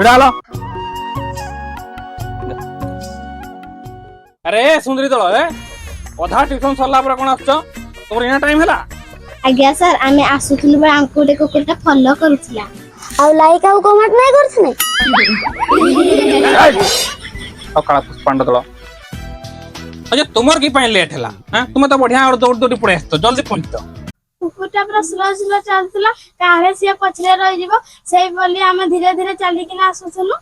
इड़ा आलो अरे सुंदरी दल ए अधा ट्यूशन सरला पर कोन आछो तोर इना टाइम हैला आज्ञा सर आमे आसुथुलु बे आंको डे कुकुरटा फॉलो करूथिला आ लाइक आउ कमेंट नहीं करछने आ काला पुष्पांड दल अजे तुमर की पाइन लेट हैला हां तुम तो बढ़िया और दौड़ दौड़ी पड़े तो जल्दी पहुंच तो कुकुरटा पूरा स्लो स्लो चलथिला काहे सिया पछरे रहि जिवो सेई बोली आमे धीरे धीरे चली किना आसुथुलु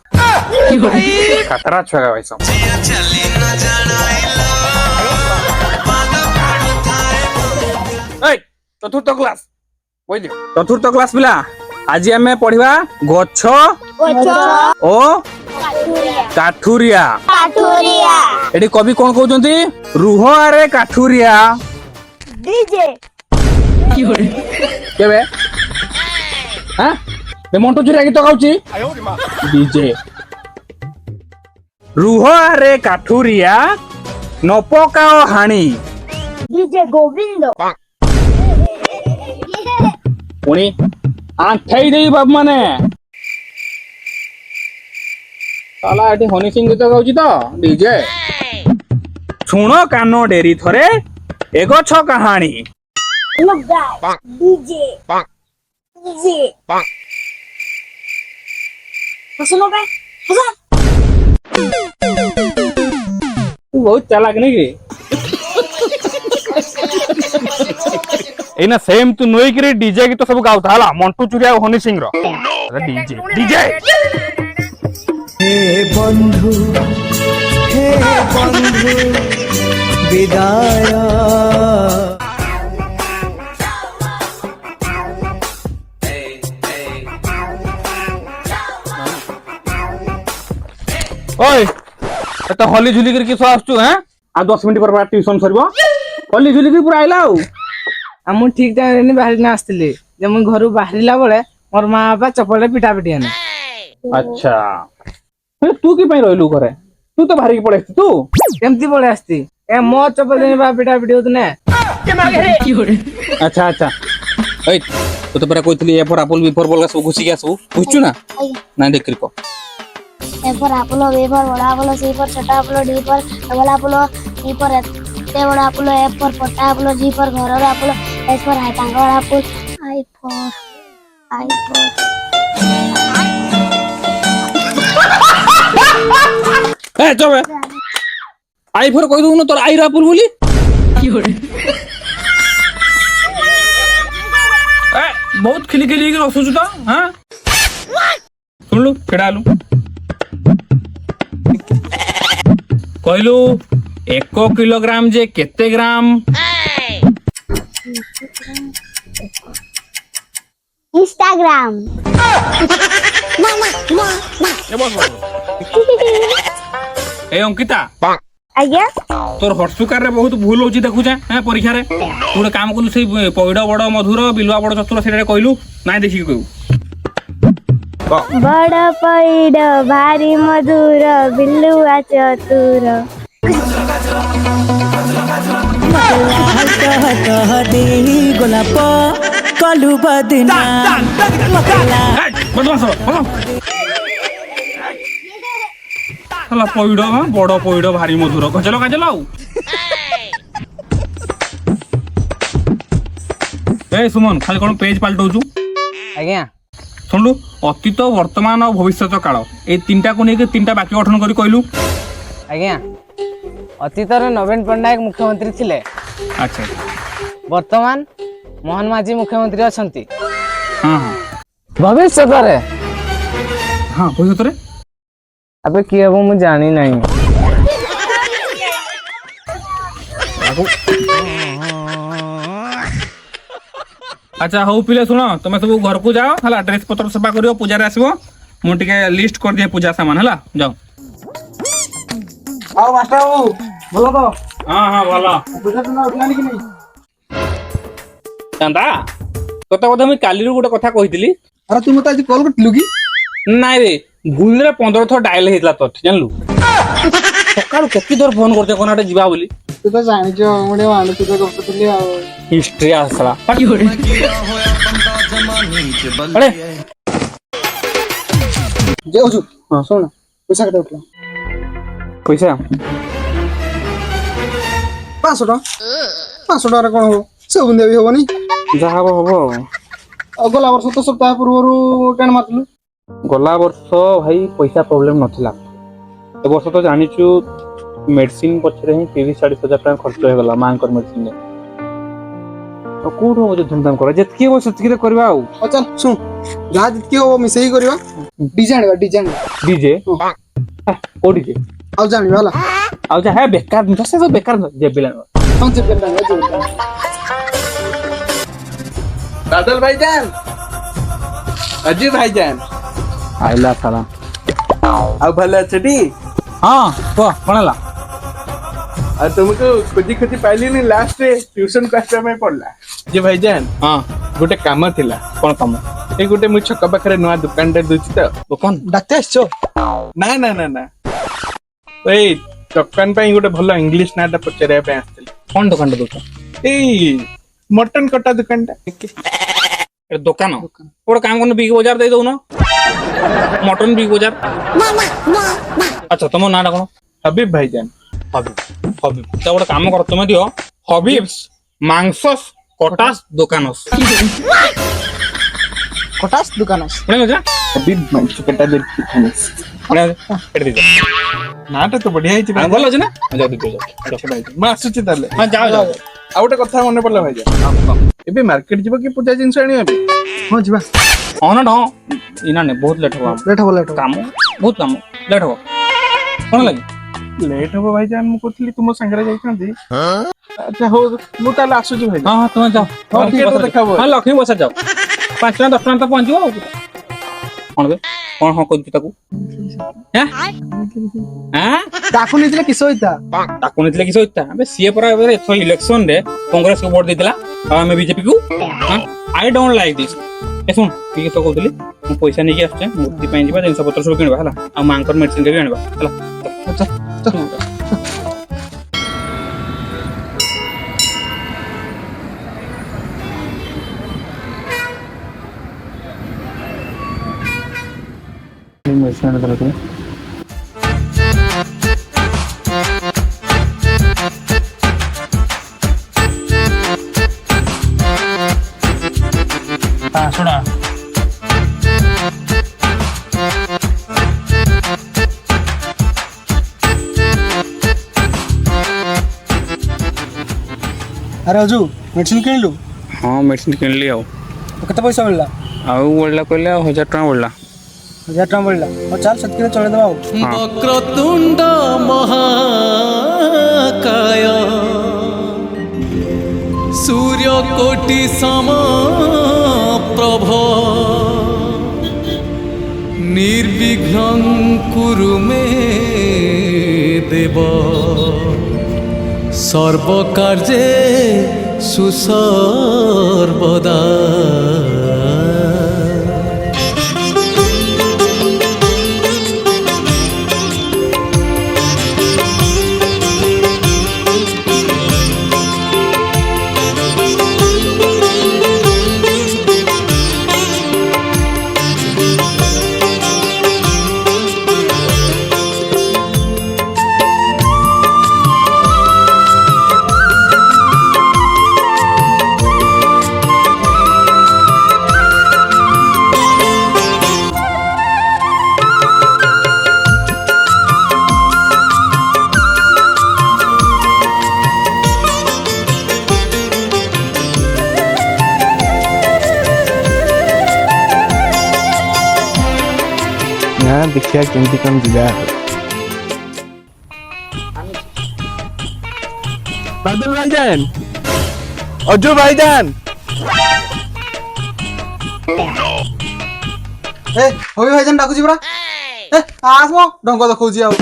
खतरा छगा भाई सब ए चतुर्थ क्लास बोल दियो चतुर्थ क्लास पिला आज हमें पढ़िबा गछ ओ काठुरिया काठुरिया एडी कवि कोन कहउचंती रुह अरे काठुरिया डीजे केबे हां बे मोंटू चुरिया गीत गाउची डीजे रुह अरे काठुरिया नपकाओ हाणी डीजे गोविंद पुणी आठई देई बाप माने साला एटी हनी सिंह गीत गाउची तो डीजे सुनो कानो डेरी थरे एगो छ कहानी लुगाई डीजे डीजे सुनो बे तू बहुत चालाक नहीं रे एना सेम तू नोई करे डीजे की तो सब गाउता हला मंटू चुरिया और हनी सिंह रो अरे डीजे डीजे हे बंधु विदाय ओए तो हली झुली कर किस आसचु हैं आ 10 मिनिट पर ट्यूशन सरबो हली झुली की पूरा आइला हम ठीक टाइम रे बाहर ना आस्तिली जे हम घर बाहरिला बेले मोर मां बापा चपले पिटा पिटी आने अच्छा तू की पई रहलु करे तू तो बाहर की पड़े तू केमती पळे आस्ती ए मो चपले बा पिटा पिटी होत ने अच्छा अच्छा ए तो तो परा कोइतली A for apple B for ball सब घुसी गया सब बुझछु ना ना देख रिको ए पर अपोलो बी पर बड़ा अपोलो सी पर छोटा अपोलो डी पर डबल अपोलो ई पर एते बड़ा अपोलो एफ पर पट्टा अपोलो जी पर घर रे अपोलो एस पर है टांगा वाला Apollo I A चबे I for कहि दउ न तोर आई रापुल बोली ए बहुत खिली खिली के रसुछु तो हां सुन लु केडालु कहलु 1 किलोग्राम जे केते ग्राम इंस्टाग्राम ए अंकिता आज्ञा तोर हर्षुकार रे बहुत भूल होची देखु जा हैं परीक्षा रे तू काम कलु से पौड बड़ मधुर बिलुआ बड़ चतुर सेटा कहलु नाइ देखि कहू बड़ पैड भारी मधुर बिल्लुआ चतुर गोलाप कलु बदना साला पौड बड़ पौड भारी मधुर गजल गजल आउ ए सुमन खाली कोन पेज पलटौछु आज्ञा सुनलु अतीत वर्तमान और भविष्यत काल ए तीनटा को नेके तीनटा बाकी गठन करी कहलु आज्ञा अतीत रे नवीन पटनायक मुख्यमंत्री थिले अच्छा वर्तमान मोहन माझी मुख्यमंत्री अछंती हां हां भविष्य रे हां भविष्यत रे अबे की हबो मु जानी नहीं अच्छा हौ पिले सुनो तुम सब घर को जाओ हला ड्रेस पत्र सफा करियो पूजा रे आसीबो मु टिके लिस्ट कर दिए पूजा सामान हला जाओ आओ मास्टर बाबू बोलो तो हां हां भला पूजा दिन उठलानी कि नहीं चांदा तोते बोधे मैं काली रू गोटे कथा कहितली अरे तू मत आज कॉल करथिलु की नाइ रे भूल रे 15 थो डायल हेतला तो जानलु सकाळु केति दर फोन करते कोनाटे जीवा बोली तू तो जानि जो मुडे वांड तू तो गपतली आ हिस्ट्री आसला पाटी होडी अरे ଯାଉଛୁ ଶୁଣ ପଇସା କେତେ ଉଠିଲା ପଇସା 500 ଟଙ୍କା 500 ଟଙ୍କାରେ କଣ ହବ ସେ ବୁନ୍ଦିଆ ବି ହବନି ଯାହା ହବ ହବ ଆଉ ଗଲା ବର୍ଷ ତ ସପ୍ତାହ ପୂର୍ବରୁ ଟେଣ୍ଟ ମାରିଥିଲୁ ଗଲା ବର୍ଷ ଭାଇ ପଇସା ପ୍ରୋବ୍ଲେମ ନଥିଲା ଏ ବର୍ଷ ତ ଜାଣିଛୁ ମେଡିସିନ ପଛରେ ହିଁ 30-40 ହଜାର ଟଙ୍କା ଖର୍ଚ୍ଚ ହେଇଗଲା ମାଙ୍କର ମେଡିସିନରେ ଆଉ କୋଉଠୁ ହବ ଯେ ଧୁମଧାମ କର ଯେତିକି ହବ ସେତିକିରେ କରିବା ଆଉ ହଉ ଚାଲ ଶୁଣ ଯାହା ଯେତିକି ହବ ମିଶେଇକି କରିବା ଡିଜେ ଆଣିବା ଡିଜେ କୋଉ ଡିଜେ ଆଉ ଜାଣିବା ହେଲା ଆଉ ଯାହା ବେକାର ଜିନିଷ ସେ ସବୁ ବେକାର ଯେବେ ହଁ ଯେବେ ଆଣିବା बादल भाईजान अजय भाईजान आइला साला ଆଉ ଭଲ ଅଛଟି ହଁ କହ କଣ ହେଲା ଆଉ ତୁମକୁ ଖୋଜି ଖୋଜି ପାଇଲିନି ଲାଷ୍ଟ ଟ୍ୟୁସନ କ୍ଲାସ ପାଇଁ ପଡିଲା ଯେ ଭାଇଜାନ ହଁ ଗୋଟେ କାମ ଥିଲା କଣ କାମ ଏଇ ଗୋଟେ ମୁଁ ଛକ ପାଖରେ ନୂଆ ଦୋକାନଟେ ଦଉଛି ତ ଦୋକାନ ଡାକ୍ତର ଆସିଛ ନା ନା ନା ନା ଏଇ ଦୋକାନ ପାଇଁ ଗୋଟେ ଭଲ ଇଂଲିଶ ନାଁଟା ପଚାରିବା ପାଇଁ ଆସିଥିଲି କଣ ଦୋକାନଟା ଦୋକାନ ଏଇ ମଟନ କଟା ଦୋକାନଟା ଦୋକାନ ଗୋଟେ କାମ କରୁନ ବିଗ ବଜାର ଦେଇ ଦଉନ ମଟନ ବିଗ ବଜାର ଆଚ୍ଛା ତମ ନାଁଟା କଣ ହବିବ ଭାଇଜାନ ହବିବ ହବିବ ତ ଗୋଟେ କାମ କର ତୁମେ ଦିଅ ହବିବ୍ସ ମାଂସସ୍ କଟାସ ଦୋକାନସ୍ କଟାସ ଦୋକାନ ବୁଝିଲ ହବିବ ମାଂସ କଟା ଦୋକାନ ଏଠି ଦେଇଦିଅ ନାଁଟା ତ ବଢିଆ ହେଇଛି ଭଲ ଅଛି ନା ଯାଉ ଦେଇଦିଅ ମୁଁ ଆସୁଛି ତାହେଲେ ହଁ ଯାଅ ଯାଅ ଆଉ ଗୋଟେ କଥା ମନେ ପଡିଲା ଭାଇଜାନ ଏବେ ମାର୍କେଟ ଯିବ କି ପୂଜା ଜିନିଷ ଆଣିବା ପାଇଁ ହଁ ଯିବା ହଁ ନା ହଁ ଇନା ନେ ବହୁତ ଲେଟ୍ ହବ ଲେଟ୍ ହବ କାମ ବହୁତ କାମ ଲେଟ୍ ହବ କଣ ଲାଗି ଲେଟ୍ ହବ ଭାଇଜାନ ମୁଁ କହୁଥିଲି ତୁମ ସାଙ୍ଗରେ ଯାଇଥାନ୍ତି ଆଚ୍ଛା ହଉ ମୁଁ ତାହେଲେ ଆସୁଛି ଭାଇ ହଁ ହଁ ତୁମେ ଯାଅ ହଁ ଠିକ ଅଛି ଦେଖାବ ହଁ ଲକ୍ଷ୍ମୀ ବସା ଯାଅ 5 ଟଙ୍କା 10 ଟଙ୍କା ତ ପହଞ୍ଚିବ ଆଉ କଣ ବେ କଣ ହଁ କହିଛୁ ତାକୁ ତାକୁ ନେଇଥିଲେ କିସ ହେଇତା ତାକୁ ନେଇଥିଲେ କିଛି ହୋଇତା ଆବେ ସିଏ ପରା ଏବେ ଏଥର ଇଲେକ୍ସନ ରେ କଂଗ୍ରେସ କୁ ଭୋଟ ଦେଇଥିଲା ଆଉ ଆମେ ବିଜେପି କୁ ଆଇ ଡୋଣ୍ଟ ଲାଇକ୍ ଦିସ୍ ଏ ଶୁଣ ଟିକେ ତ କହୁଥିଲି ମୁଁ ପଇସା ନେଇକି ଆସୁଛେ ମୂର୍ତ୍ତି ପାଇଁ ଯିବା ଜିନିଷ ପତ୍ର ସବୁ କିଣିବା ହେଲା ଆଉ ମାଙ୍କର ମେଡିସିନ ବି ଆଣିବା ହେଲା ମେଡିସିନ ଆଣିବା ଶୁଣ ଆରେ ଅଜୁ ମେଡିସିନ କିଣିଲୁ ହଁ ମେଡିସିନ କିଣିଲି ଆଉ କେତେ ପଇସା ମିଳିଲା ଆଉ ବଳିଲା କହିଲେ ଆଉ 1000 ଟଙ୍କା ବଳିଲା 1000 ଟଙ୍କା ମିଳିଲା ହଉ ଚାଲ ସେତିକିରେ ଚଳେଇଦବା ଆଉ ବକ୍ରତୁଣ୍ଡ ମହାକାୟ ସୂର୍ଯ୍ୟକୋଟି ସମପ୍ରଭ ନିର୍ବିଘ୍ନଂ କୁରୁ ମେ ଦେବ ସର୍ବକାର୍ଯ୍যେ ସୁସର୍ବଦା ଦେଖିବା କେମିତି କଣ ଯିବା ବାଦଲ ଭାଇଜାନ ଅଜୁ ଭାଇଜାନ ଏ ହବି ଭାଇଜାନ ଡାକୁଛି ପରା ଏ ଆସ ମ ଢଙ୍ଗ ଦେଖଉଛି ଆଉ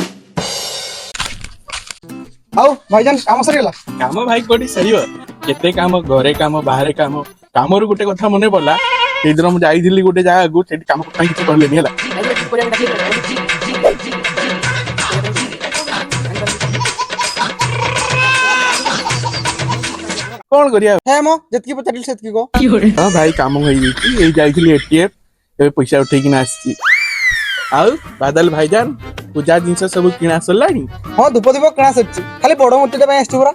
ଭାଇଜାନ କାମ ସରିଗଲା କାମ ଭାଇ କୋଉଠି ସରିବ କେତେ କାମ ଘରେ କାମ ବାହାରେ କାମ କାମରୁ ଗୋଟେ କଥା ମନେ ପଡିଲା ସେଇଦିନ ମୁଁ ଯାଇଥିଲି ଗୋଟେ ଜାଗାକୁ ସେଠି କାମ ପାଇଁ କିଛି କଲେନି ହେଲା କଣ କରିବା ହେ ମ ଯେତିକି ପଚାରିଲି ସେତିକି କହ ହଁ ଭାଇ କାମ ହେଇଯାଇଛି ଏଇ ଯାଇଥିଲି ଏଟିଏମ୍ ଏବେ ପଇସା ଉଠେଇକିନା ଆସିଛି ଆଉ ବାଦଲ ଭାଇଜାନ ପୂଜା ଜିନିଷ ସବୁ କିଣା ସରିଲାଣି? ହଁ ଧୂପ ଦୀପ କିଣା ସରିଛି, ଖାଲି ବଡ ମୂର୍ତ୍ତିଟା ପାଇଁ ଆସିଛୁ ପରା।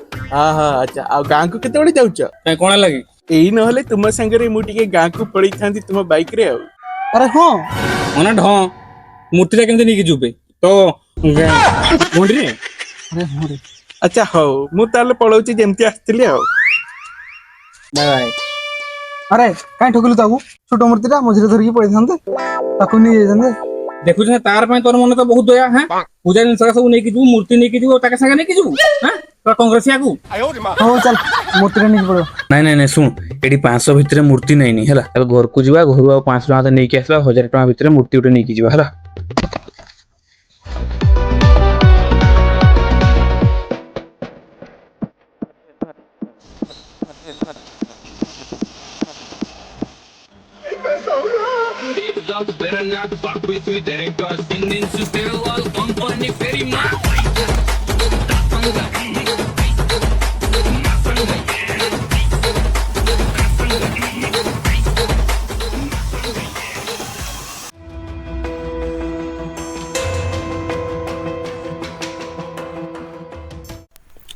ଆଚ୍ଛା ଆଉ ଗାଁକୁ କେତେବେଳେ ଯାଉଛ? କାଇଁ କଣ ଲାଗି? ଏଇ ନହେଲେ ତୁମ ସାଙ୍ଗରେ ମୁଁ ଟିକେ ଗାଁକୁ ପଳେଇଥାନ୍ତି ତୁମ ବାଇକ ରେ ଆଉ। ଆରେ ହଁ ଅନା ଢ ମୂର୍ତ୍ତିଟା କେମିତି ନେଇକି ଯିବେ ତ ଭଣ୍ଡିରେ? ଆରେ ହଁ ରେ। ଆଚ୍ଛା ହଉ ମୁଁ ତାହେଲେ ପଳଉଛି ଯେମିତି ଆସିଥିଲି ଆଉ। Bye bye. ଆରେ କାଇଁ ଠକିଲୁ ତାକୁ? ଛୋଟ ମୂର୍ତ୍ତିଟା ମଝିରେ ଧରିକି ପଳେଇଥାନ୍ତେ, ତାକୁ ନେଇ ଯାଇଥାନ୍ତେ। ଦେଖୁଛୁ ନା ତାର ପାଇଁ ତୋର ମନେ ତ ବହୁତ ଦୟା। ହଁ ପୂଜା ଜିନିଷ ସବୁ ନେଇକି ଯିବୁ, ମୂର୍ତ୍ତି ନେଇକି ଯିବୁ, ତାକେ ସାଙ୍ଗେ ନେଇକି ଯିବୁ। ହଁ କଂଗ୍ରେସିଆକୁ ହଉ ଚାଲ ମୂର୍ତ୍ତିଟା ନେଇକି ପଳେଇବା। ନାଇଁ ଶୁଣ, ଏଠି 500 ଭିତରେ ମୂର୍ତ୍ତି ନେଇନି ହେଲା। ଏବେ ଘରକୁ ଯିବା, ଘରୁ ଆଉ 500 ଟଙ୍କା ନେଇକି ଆସିବା, 1000 ଟଙ୍କା ଭିତରେ ମୂର୍ତ୍ତି ଗୋଟେ ନେଇକି ଯିବା ହେଲା।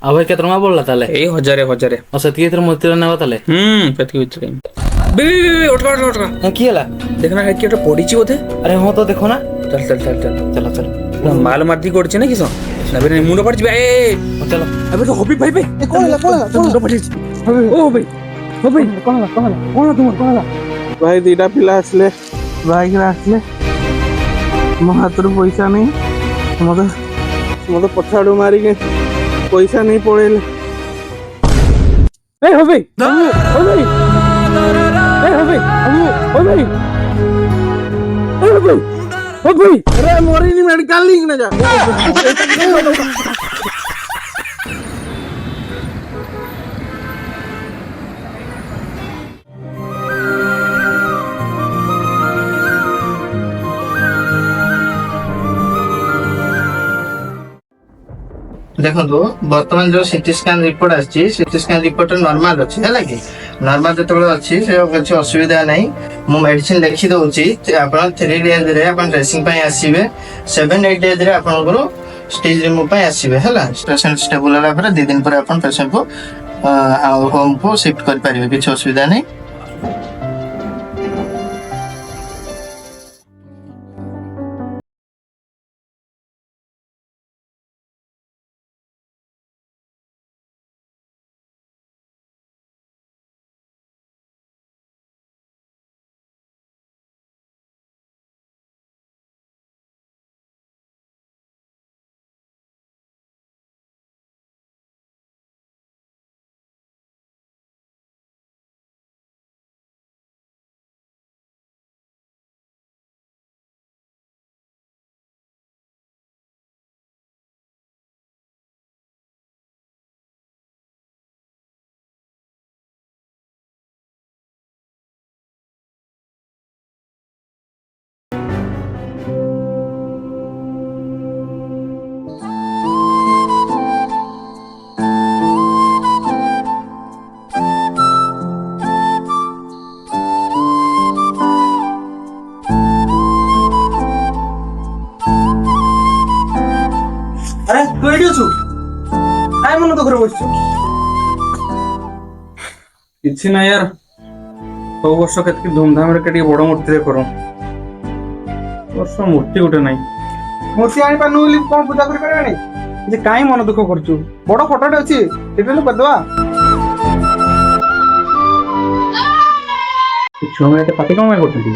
ଆଉ ଭାଇ କେତେ ଟଙ୍କା ପଡିଲା ତାହେଲେ? ଏଇ ହଜାରେ ଆଉ ସେତିକି ଏଥିରେ ମୂର୍ତ୍ତିଟା ନେବା ତାହେଲେ? ସେତିକି ଭିତରେ କି ହେଲା? ଦେଖନା ହେଠି ଗୋଟେ ପଡିଛି ବୋଧେ। ଆରେ ହଁ ତ ଦେଖ ନା। ଚାଲ ମାଲ ମାର୍ଦି କରୁଛି ନା କିସ? ମୁଣ୍ଡ ପଡିଛି ଭାଇ। ଚାଲ ଏବେ ତ ହବି ଭାଇ କଣ ହେଲା ମୁଣ୍ଡ ପଡିଛି। ଓ ଭାଇ କଣ ହେଲା? ଭାଇ ଦିଟା ପିଲା ଆସିଲେ, ବାଇକରେ ଆସିଲେ, ମୋ ହାତରୁ ପଇସା ନାହିଁ, ମତେ ପଛଆଡୁ ମାରିକି ପଇସା ନେଇ ପଳେଇଲେ। ମରିନି ମେଡିକାଲ ନେଇକିନା ଯା। ଦେଖନ୍ତୁ ବର୍ତ୍ତମାନ ଯୋଉ ସିଟି ସ୍କାନ ରିପୋର୍ଟ ଆସିଛି, ସିଟି ସ୍କାନ ରିପୋର୍ଟ ନର୍ମାଲ ଅଛି ହେଲା କି। ନର୍ମାଲ ଯେତେବେଳେ ଅଛି ସେ କିଛି ଅସୁବିଧା ନାହିଁ। ମୁଁ ମେଡିସିନ ଲେଖି ଦଉଛି, ଆପଣ 3 ଡେଜରେ ଆପଣ ଡ୍ରେସିଂ ପାଇଁ ଆସିବେ, 7-8 ଡେଜରେ ଆପଣଙ୍କର ଷ୍ଟେଜ ରିମୁଭ ପାଇଁ ଆସିବେ ହେଲା। ପେସେଣ୍ଟ ଷ୍ଟେବଲ ହେଲା ପରେ 2 ଦିନ ପରେ ଆପଣ ପେସେଣ୍ଟକୁ ହୋମକୁ ସିଫ୍ଟ କରିପାରିବେ, କିଛି ଅସୁବିଧା ନାହିଁ। ଆରେ ତୁ ଏଇଠି ଅଛୁ? କାଇଁ ମନ ଦୁଃଖରେ ବସିଛୁ? କିଛି ନା यार, ସବୁ ବର୍ଷ କେତିକି ଧୁମଧାମରେ କେଟିକି ବଡ ମୂର୍ତ୍ତିରେ କରୁ, ବର୍ଷ ମୂର୍ତ୍ତି ଗୋଟେ ନାହିଁ। ମୂର୍ତ୍ତି ଆଣିପାରୁନୁ ବୋଲି କଣ ପୂଜା କରିପାରିବାନି? ଯେ କାଇଁ ମନ ଦୁଃଖ କରୁଛୁ? ବଡ ଫଟୋଟେ ଅଛି, ସେଟା କରିଦବା। ଛୁଆମାନେ ଏତେ ପାଟି କଣ ପାଇଁ କରୁଛନ୍ତି?